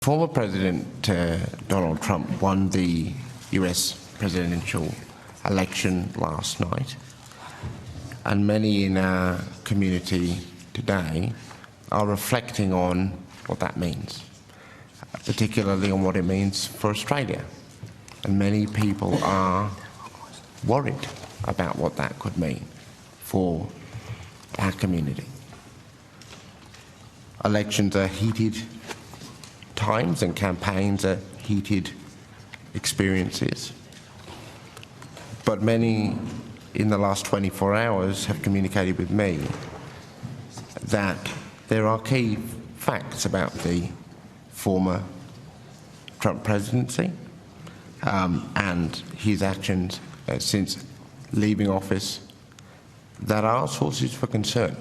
Former President Donald Trump won the US presidential election last night, and many in our community today are reflecting on what that means, particularly on what it means for Australia. And many people are worried about what that could mean for our community. Elections are heated times and campaigns are heated experiences. But many in the last 24 hours have communicated with me that there are key facts about the former Trump presidency and his actions since leaving office that are sources for concern.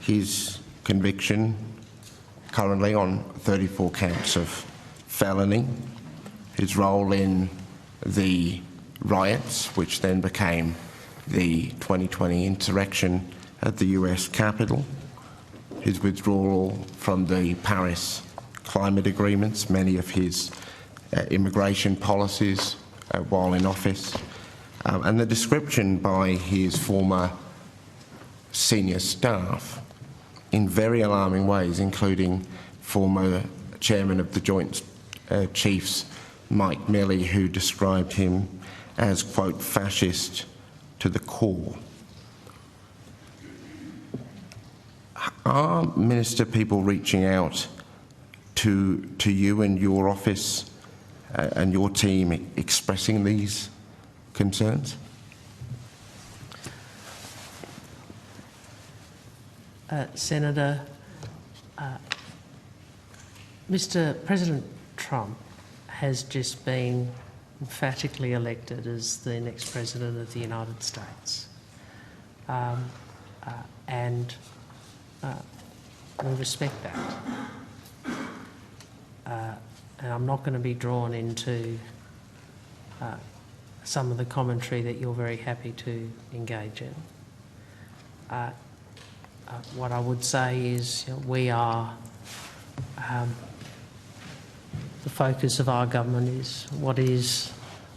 His conviction currently on 34 counts of felony, his role in the riots, which then became the 2020 insurrection at the US Capitol, his withdrawal from the Paris climate agreements, many of his immigration policies while in office, and the description by his former senior staff in very alarming ways, including former chairman of the Joint Chiefs, Mike Milley, who described him as, quote, fascist to the core. Are, Minister, people reaching out to you and your office and your team expressing these concerns? Senator, Mr. President Trump has just been emphatically elected as the next President of the United States. And we respect that. And I'm not going to be drawn into some of the commentary that you're very happy to engage in. What I would say is, you know, we are, the focus of our government is what is,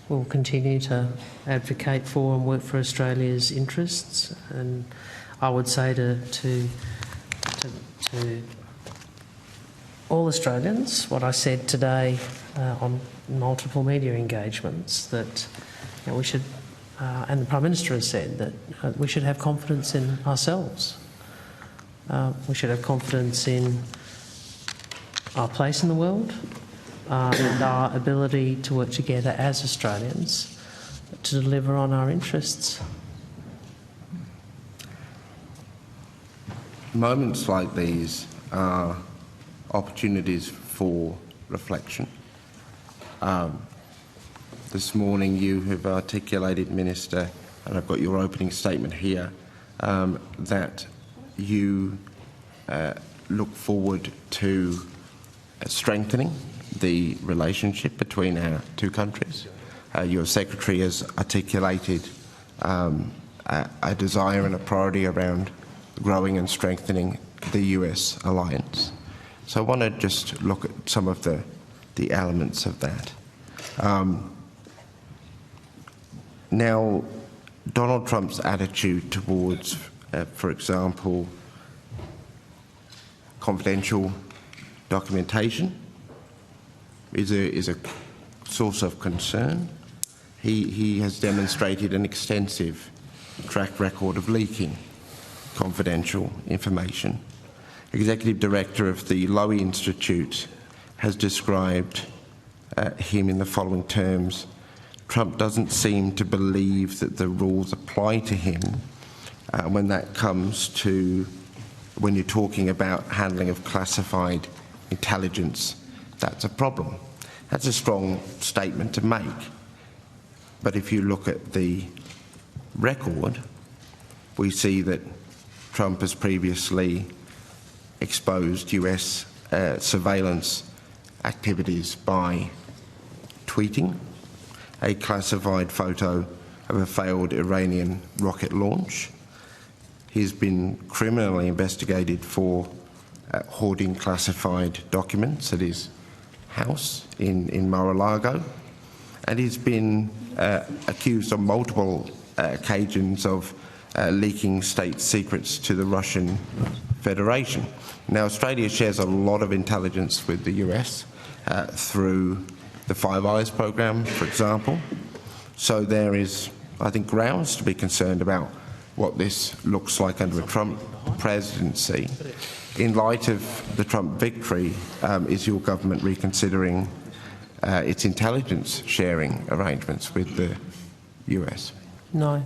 we'll continue to advocate for and work for Australia's interests. And I would say to all Australians what I said today on multiple media engagements, that you know, we should, and the Prime Minister has said that we should have confidence in ourselves. We should have confidence in our place in the world and our ability to work together as Australians to deliver on our interests. Moments like these are opportunities for reflection. This morning you have articulated, Minister, and I've got your opening statement here, that you look forward to strengthening the relationship between our two countries. Your Secretary has articulated a desire and a priority around growing and strengthening the US alliance. So I want to just look at some of the elements of that. Now, Donald Trump's attitude towards, for example, confidential documentation is a source of concern. He has demonstrated an extensive track record of leaking confidential information. Executive Director of the Lowy Institute has described him in the following terms: Trump doesn't seem to believe that the rules apply to him when that comes to, when you're talking about handling of classified intelligence. That's a problem. That's a strong statement to make. But if you look at the record, we see that Trump has previously exposed US surveillance activities by tweeting a classified photo of a failed Iranian rocket launch. He's been criminally investigated for hoarding classified documents at his house in Mar-a-Lago, and he's been accused on multiple occasions of leaking state secrets to the Russian Federation. Now, Australia shares a lot of intelligence with the US through the Five Eyes program, for example. So there is, I think, grounds to be concerned about what this looks like under a Trump presidency. In light of the Trump victory, is your government reconsidering its intelligence sharing arrangements with the US? No.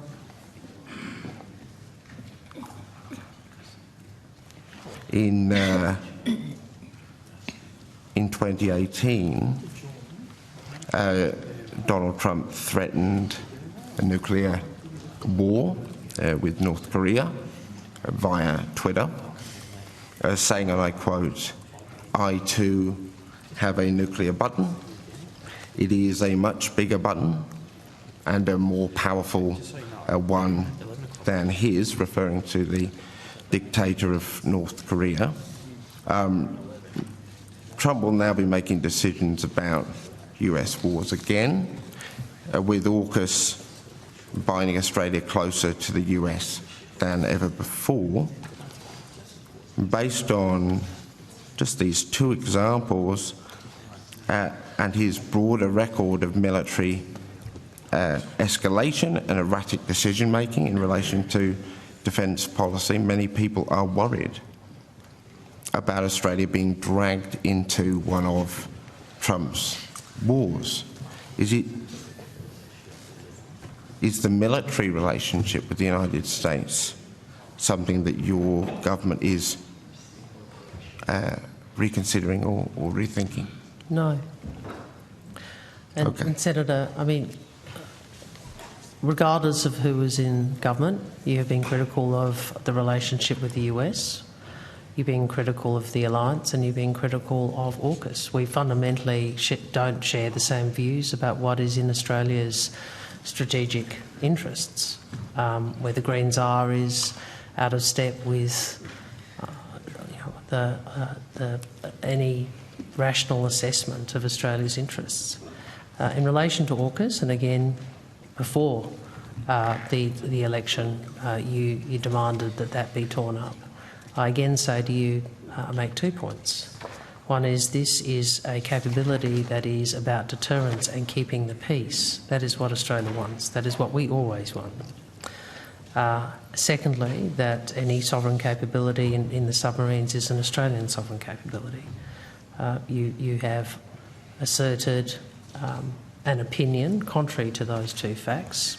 In 2018, Donald Trump threatened a nuclear war with North Korea via Twitter, saying, and I quote, "I too have a nuclear button. It is a much bigger button and a more powerful one than his," referring to the dictator of North Korea. Trump will now be making decisions about US wars again, with AUKUS binding Australia closer to the US than ever before. Based on just these two examples and his broader record of military escalation and erratic decision-making in relation to defence policy, many people are worried about Australia being dragged into one of Trump's wars. Is the military relationship with the United States something that your government is reconsidering or rethinking? No. And, Okay. and Senator, I mean, regardless of who is in government, you have been critical of the relationship with the US, you've been critical of the alliance, and you've been critical of AUKUS. We fundamentally don't share the same views about what is in Australia's strategic interests. Where the Greens are is out of step with any rational assessment of Australia's interests. In relation to AUKUS, and again, before the election, you demanded that be torn up. I again say to you, make 2 points. One is this is a capability that is about deterrence and keeping the peace. That is what Australia wants. That is what we always want. Secondly, that any sovereign capability in the submarines is an Australian sovereign capability. You have asserted an opinion contrary to those two facts.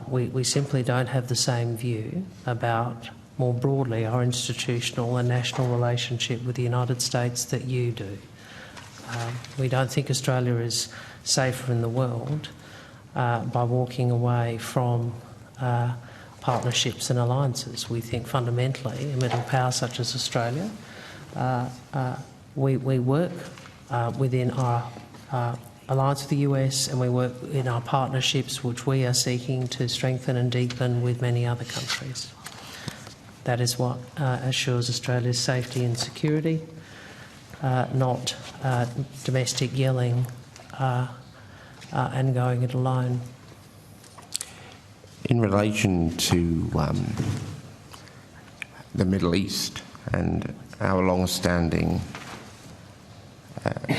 We simply don't have the same view about, more broadly, our institutional and national relationship with the United States that you do. We don't think Australia is safer in the world by walking away from partnerships and alliances. We think fundamentally a middle power such as Australia, we work within our alliance with the US, and we work in our partnerships which we are seeking to strengthen and deepen with many other countries. That is what assures Australia's safety and security, not domestic yelling and going it alone. In relation to the Middle East and our long-standing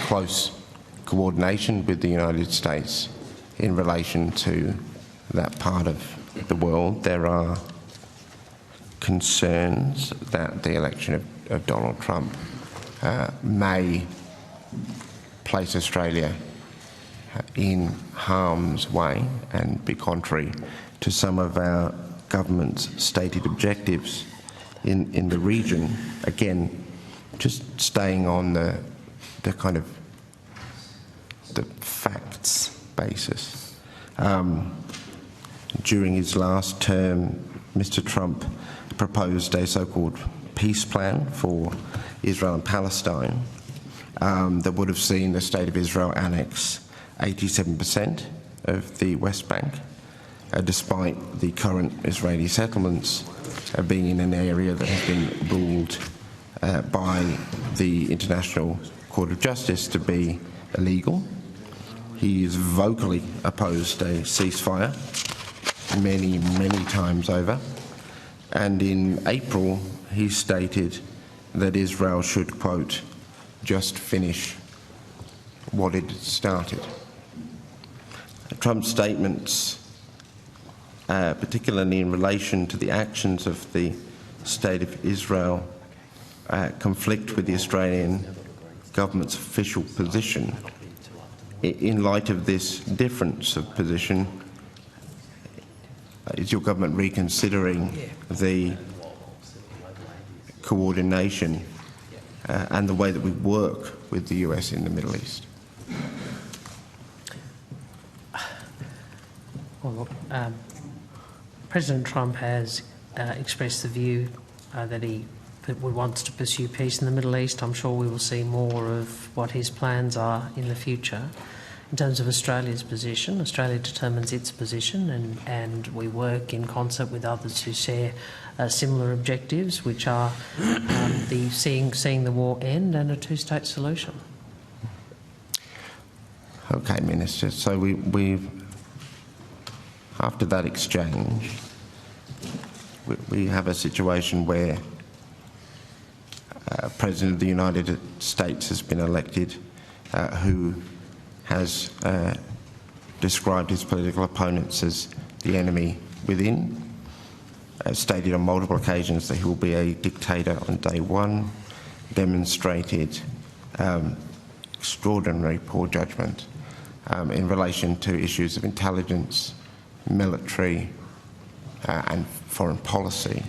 close coordination with the United States in relation to that part of the world, there are concerns that the election of Donald Trump may place Australia in harm's way and be contrary to some of our government's stated objectives in the region. Again, just staying on the kind of the facts basis. During his last term, Mr. Trump proposed a so-called peace plan for Israel and Palestine that would have seen the State of Israel annex 87% of the West Bank, despite the current Israeli settlements being in an area that has been ruled by the International Court of Justice to be illegal. He is vocally opposed a ceasefire many, many times over. And in April, he stated that Israel should, quote, just finish what it had started. Trump's statements, particularly in relation to the actions of the State of Israel, conflict with the Australian government's official position. In light of this difference of position, is your government reconsidering the coordination and the way that we work with the US in the Middle East? Well, look, President Trump has expressed the view that he wants to pursue peace in the Middle East. I'm sure we will see more of what his plans are in the future. In terms of Australia's position, Australia determines its position, and we work in concert with others who share similar objectives, which are seeing the war end and a two-state solution. Okay, Minister. So we've after that exchange, we have a situation where President of the United States has been elected, who has described his political opponents as the enemy within, stated on multiple occasions that he will be a dictator on day one, demonstrated extraordinary poor judgment in relation to issues of intelligence, military and foreign policy,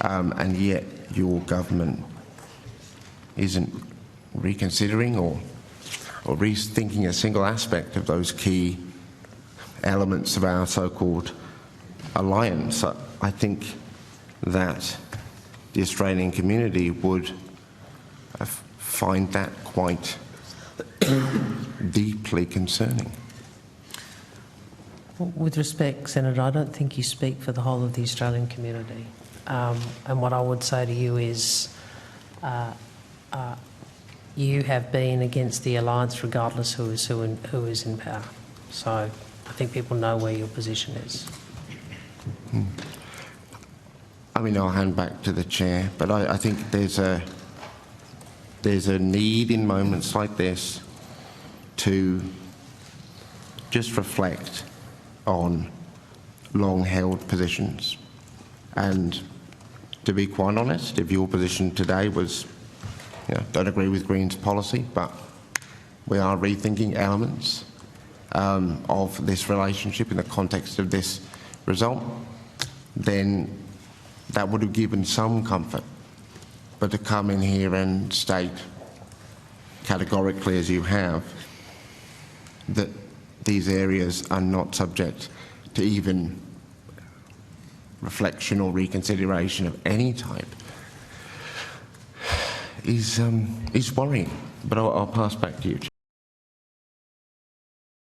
and yet your government isn't reconsidering or rethinking a single aspect of those key elements of our so-called alliance. I think that the Australian community would find that quite deeply concerning. Well, with respect, Senator, I don't think you speak for the whole of the Australian community. And what I would say to you is you have been against the alliance regardless who is in power. So I think people know where your position is. I mean, I'll hand back to the chair, but I think there's a need in moments like this to just reflect on long-held positions. And to be quite honest, if your position today was, don't agree with Greens policy, but we are rethinking elements of this relationship in the context of this result, then that would have given some comfort. But to come in here and state categorically, as you have, that these areas are not subject to even reflection or reconsideration of any type is worrying. But I'll pass back to you.